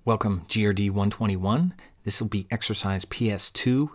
Welcome GRD 121. This will be exercise ps2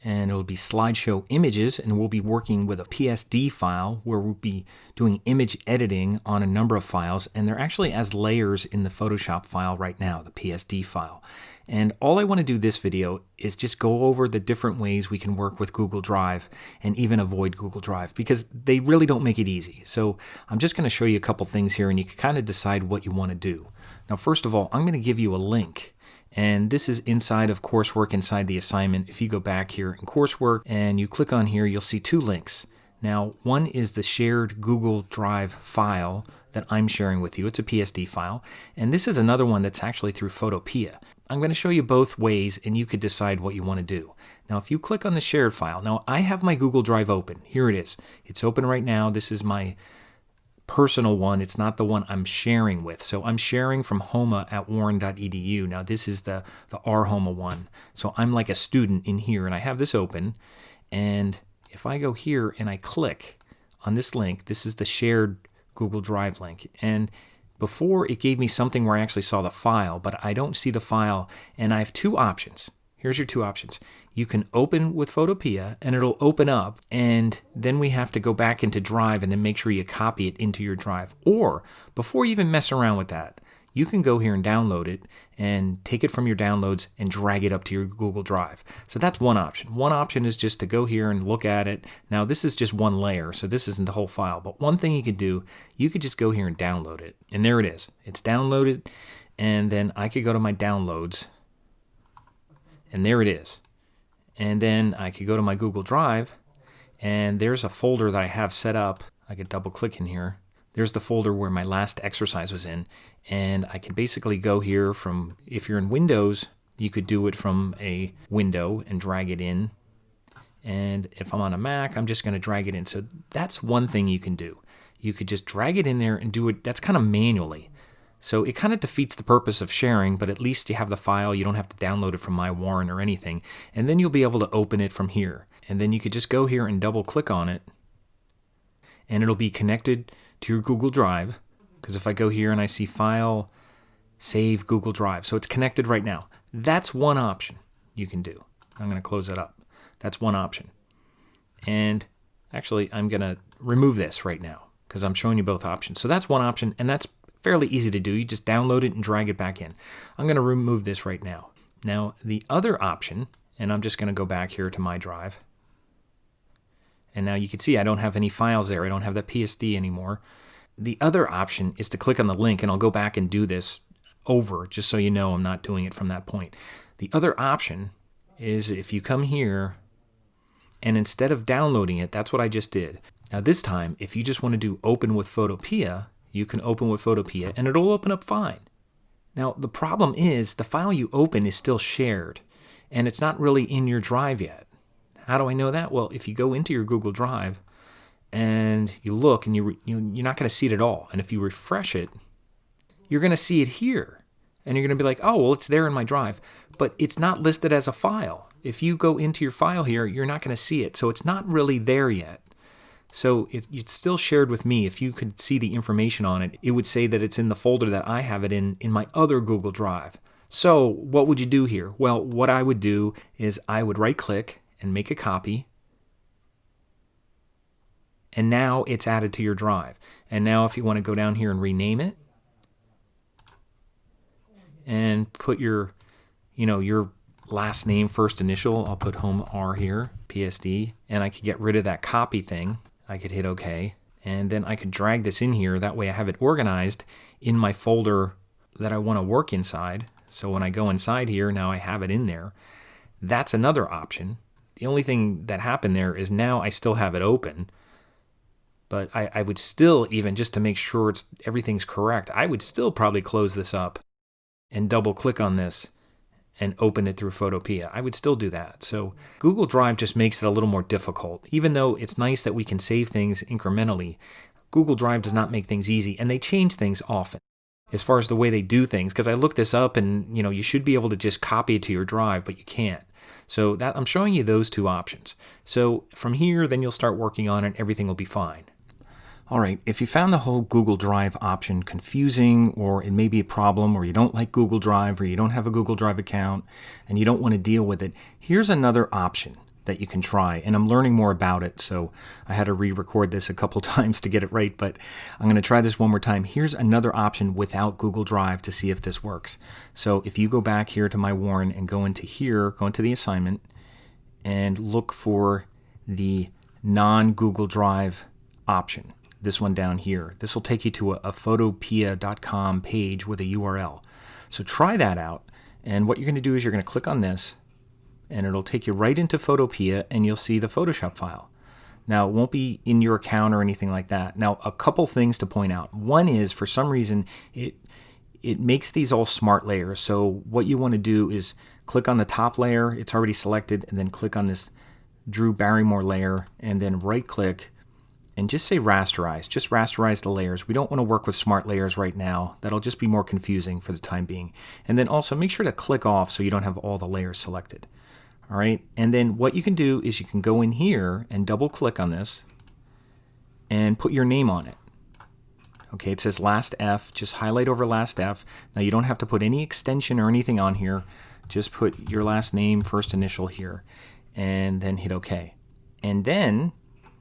and it will be slideshow images, and we'll be working with a PSD file where we'll be doing image editing on a number of files, and they're actually as layers in the Photoshop file right now, the PSD file. And all I want to do this video is just go over the different ways we can work with Google Drive and even avoid Google Drive, because they really don't make it easy. So I'm just going to show you a couple things here and you can kind of decide what you want to do. Now, first of all, I'm going to give you a link, and this is inside of coursework, inside the assignment. If you go back here in coursework and you click on here, you'll see two links. Now, one is the shared Google Drive file that I'm sharing with you. It's a PSD file, and this is another one that's actually through Photopia. I'm going to show you both ways, and you could decide what you want to do. Now, if you click on the shared file, now I have my Google Drive open. Here it is. It's open right now. This is my personal one. It's not the one I'm sharing with. So I'm sharing from homa@warren.edu. Now this is the our Homa one. So I'm like a student in here, and I have this open. And if I go here and I click on this link, this is the shared Google Drive link. And before it gave me something where I actually saw the file, but I don't see the file. And I have two options. Here's your two options. You can open with Photopia and it'll open up, and then we have to go back into Drive and then make sure you copy it into your Drive. Or before you even mess around with that, you can go here and download it and take it from your downloads and drag it up to your Google Drive. So that's one option. One option is just to go here and look at it. Now this is just one layer, so this isn't the whole file. But one thing you could do, you could just go here and download it. And there it is. It's downloaded, and then I could go to my downloads. And there it is. And then I could go to my Google Drive, and there's a folder that I have set up. I could double click in here. There's the folder where my last exercise was in. And I can basically go here from, if you're in Windows, you could do it from a window and drag it in. And if I'm on a Mac, I'm just going to drag it in. So that's one thing you can do. You could just drag it in there and do it. That's kind of manually. So it kind of defeats the purpose of sharing, but at least you have the file. You don't have to download it from MyWarren or anything. And then you'll be able to open it from here. And then you could just go here and double click on it, and it'll be connected to your Google Drive. Because if I go here and I see File, Save Google Drive. So it's connected right now. That's one option you can do. I'm going to close it up. That's one option. And actually, I'm going to remove this right now because I'm showing you both options. So that's one option, and that's fairly easy to do. You just download it and drag it back in. I'm going to remove this right now. Now, the other option, and I'm just going to go back here to my drive. And now you can see I don't have any files there. I don't have that PSD anymore. The other option is to click on the link, and I'll go back and do this over just so you know I'm not doing it from that point. The other option is if you come here, and instead of downloading it, that's what I just did. Now this time, if you just want to do open with Photopia, you can open with Photopia and it'll open up fine. Now the problem is the file you open is still shared and it's not really in your drive yet. How do I know that? Well, if you go into your Google Drive and you look, and you're not going to see it at all. And if you refresh it, you're going to see it here. And you're going to be like, oh, well, it's there in my drive. But it's not listed as a file. If you go into your file here, you're not going to see it. So it's not really there yet. So it's still shared with me. If you could see the information on it, it would say that it's in the folder that I have it in my other Google Drive. So what would you do here? Well, what I would do is I would right-click and make a copy. And now it's added to your drive. And now if you want to go down here and rename it and put your last name, first initial, I'll put home R here, PSD, and I could get rid of that copy thing. I could hit OK, and then I could drag this in here. That way I have it organized in my folder that I want to work inside. So when I go inside here, now I have it in there. That's another option. The only thing that happened there is now I still have it open, but I would still, even just to make sure everything's correct, I would still probably close this up and double click on this and open it through Photopia. I would still do that. So Google Drive just makes it a little more difficult. Even though it's nice that we can save things incrementally, Google Drive does not make things easy, and they change things often as far as the way they do things. Because I looked this up, and you should be able to just copy it to your drive, but you can't. So that I'm showing you those two options. So from here, then you'll start working on it, and everything will be fine. All right, if you found the whole Google Drive option confusing, or it may be a problem, or you don't like Google Drive, or you don't have a Google Drive account, and you don't want to deal with it, here's another option that you can try. And I'm learning more about it, so I had to re-record this a couple times to get it right, but I'm going to try this one more time. Here's another option without Google Drive to see if this works. So if you go back here to my Warn and go into here, go into the assignment, and look for the non-Google Drive option. This one down here. This will take you to a photopia.com page with a URL. So try that out. And what you're going to do is you're going to click on this, and it'll take you right into Photopia, and you'll see the Photoshop file. Now, it won't be in your account or anything like that. Now, a couple things to point out. One is, for some reason, it makes these all smart layers. So what you want to do is click on the top layer. It's already selected, and then click on this Drew Barrymore layer, and then right-click, and just say rasterize. Just rasterize the layers. We don't want to work with smart layers right now. That'll just be more confusing for the time being. And then also make sure to click off so you don't have all the layers selected. All right. And then what you can do is you can go in here and double click on this and put your name on it. Okay, it says last F. Just highlight over last F. Now you don't have to put any extension or anything on here. Just put your last name, first initial here, and then hit OK. And then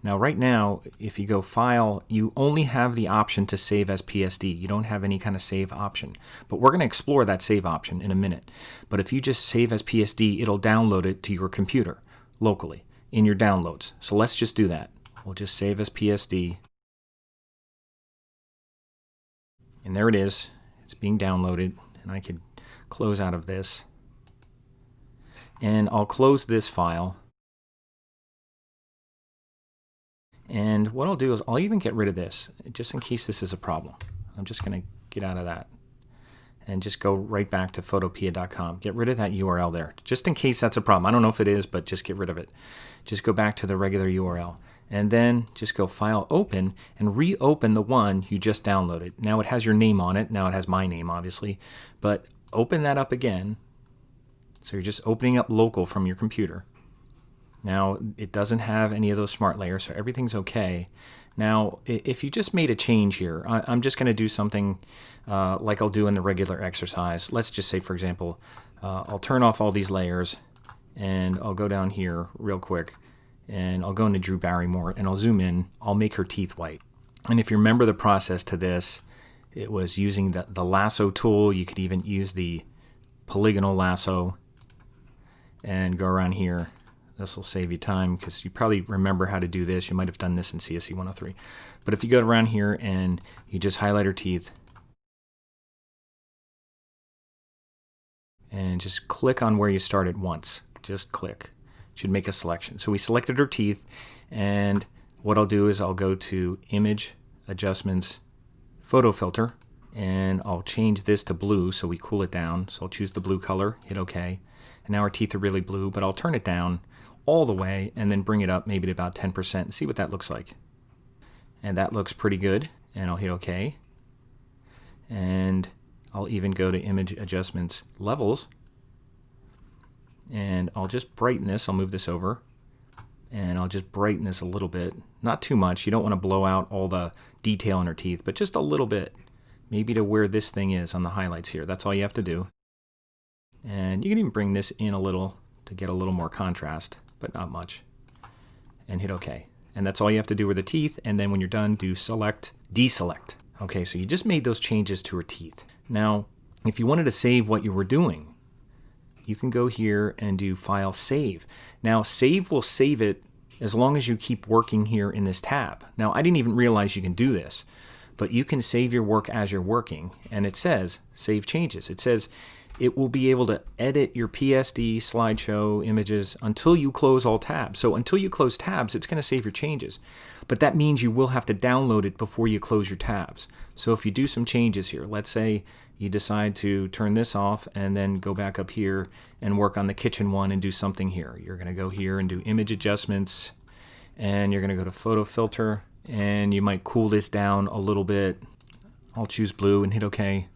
now, right now, if you go File, you only have the option to save as PSD. You don't have any kind of save option. But we're going to explore that save option in a minute. But if you just save as PSD, it'll download it to your computer locally in your downloads. So let's just do that. We'll just save as PSD. And there it is. It's being downloaded. And I could close out of this. And I'll close this file. And what I'll do is I'll even get rid of this, just in case this is a problem. I'm just going to get out of that and just go right back to photopia.com. Get rid of that URL there, just in case that's a problem. I don't know if it is, but just get rid of it. Just go back to the regular URL. And then just go File, Open, and reopen the one you just downloaded. Now it has your name on it. Now it has my name, obviously. But open that up again. So you're just opening up local from your computer. Now, it doesn't have any of those smart layers, so everything's okay. Now, if you just made a change here, I'm just going to do something like I'll do in the regular exercise. Let's just say, for example, I'll turn off all these layers, and I'll go down here real quick, and I'll go into Drew Barrymore, and I'll zoom in. I'll make her teeth white. And if you remember the process to this, it was using the lasso tool. You could even use the polygonal lasso and go around here. This will save you time because you probably remember how to do this. You might have done this in CSE 103. But if you go around here and you just highlight her teeth and just click on where you started once. Just click. It should make a selection. So we selected her teeth, and what I'll do is I'll go to Image, Adjustments, Photo Filter, and I'll change this to blue so we cool it down. So I'll choose the blue color, hit OK. And now our teeth are really blue, but I'll turn it down all the way and then bring it up maybe to about 10% and see what that looks like. And that looks pretty good, and I'll hit OK. And I'll even go to Image Adjustments, Levels, and I'll just brighten this. I'll move this over, and I'll just brighten this a little bit. Not too much. You don't want to blow out all the detail in her teeth, but just a little bit. Maybe to where this thing is on the highlights here. That's all you have to do. And you can even bring this in a little to get a little more contrast, but not much. And hit OK. And that's all you have to do with the teeth. And then when you're done, do Select, Deselect. Okay, so you just made those changes to her teeth. Now, if you wanted to save what you were doing, you can go here and do File, Save. Now, Save will save it as long as you keep working here in this tab. Now, I didn't even realize you can do this, but you can save your work as you're working. And it says, Save Changes. It says it will be able to edit your PSD, slideshow, images until you close all tabs. So until you close tabs, it's going to save your changes. But that means you will have to download it before you close your tabs. So if you do some changes here, let's say you decide to turn this off and then go back up here and work on the kitchen one and do something here. You're going to go here and do Image Adjustments, and you're going to go to Photo Filter, and you might cool this down a little bit. I'll choose blue and hit OK.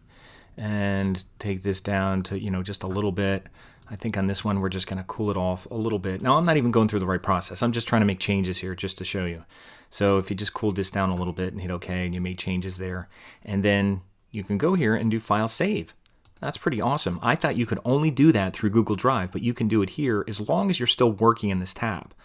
And take this down to, just a little bit. I think on this one we're just going to cool it off a little bit. Now I'm not even going through the right process. I'm just trying to make changes here just to show you. So if you just cooled this down a little bit and hit OK and you made changes there, and then you can go here and do File Save. That's pretty awesome. I thought you could only do that through Google Drive, but you can do it here as long as you're still working in this tab.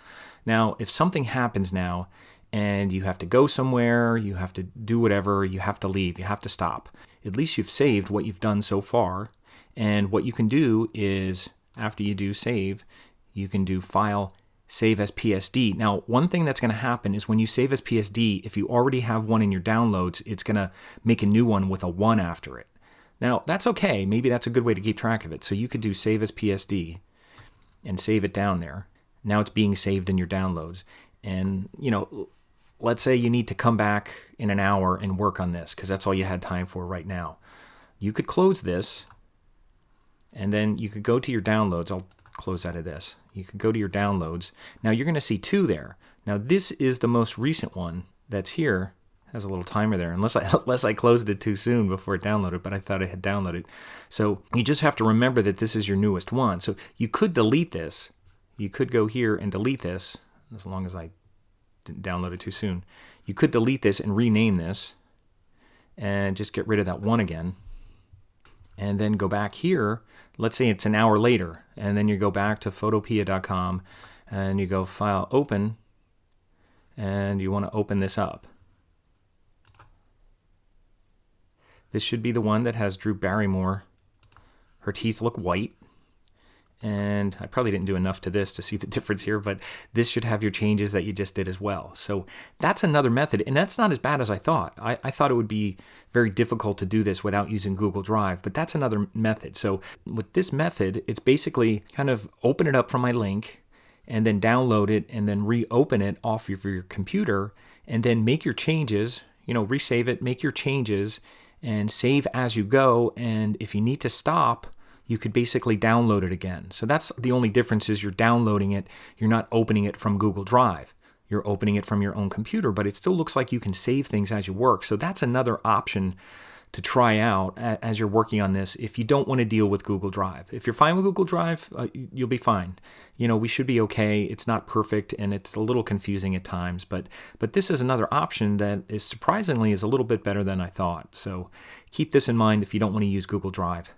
Now, if something happens now and you have to go somewhere, you have to do whatever, you have to leave, you have to stop, at least you've saved what you've done so far. And what you can do is, after you do save, you can do File, Save as PSD. Now, one thing that's going to happen is when you save as PSD, if you already have one in your downloads, it's going to make a new one with a 1 after it. Now, that's okay. Maybe that's a good way to keep track of it. So you could do Save as PSD and save it down there. Now it's being saved in your downloads. And, you know, let's say you need to come back in an hour and work on this because that's all you had time for right now. You could close this, and then you could go to your downloads. I'll close out of this. You could go to your downloads. Now you're going to see 2 there. Now this is the most recent one that's here. Has a little timer there, unless I closed it too soon before it downloaded, but I thought it had downloaded. So you just have to remember that this is your newest one. So you could delete this. You could go here and delete this, as long as I didn't download it too soon. You could delete this and rename this and just get rid of that 1 again. And then go back here. Let's say it's an hour later, and then you go back to photopia.com and you go File, Open, and you want to open this up. This should be the one that has Drew Barrymore. Her teeth look white. And I probably didn't do enough to this to see the difference here, but this should have your changes that you just did as well. So that's another method, and that's not as bad as I thought. I thought it would be very difficult to do this without using Google Drive, but that's another method. So with this method, it's basically kind of open it up from my link and then download it and then reopen it off of your computer and then make your changes, you know, resave it, make your changes and save as you go. And if you need to stop, you could basically download it again. So that's the only difference, is you're downloading it. You're not opening it from Google Drive. You're opening it from your own computer, but it still looks like you can save things as you work. So that's another option to try out as you're working on this if you don't want to deal with Google Drive. If you're fine with Google Drive, you'll be fine. You know, we should be okay. It's not perfect and it's a little confusing at times, but this is another option that is surprisingly is a little bit better than I thought. So keep this in mind if you don't want to use Google Drive.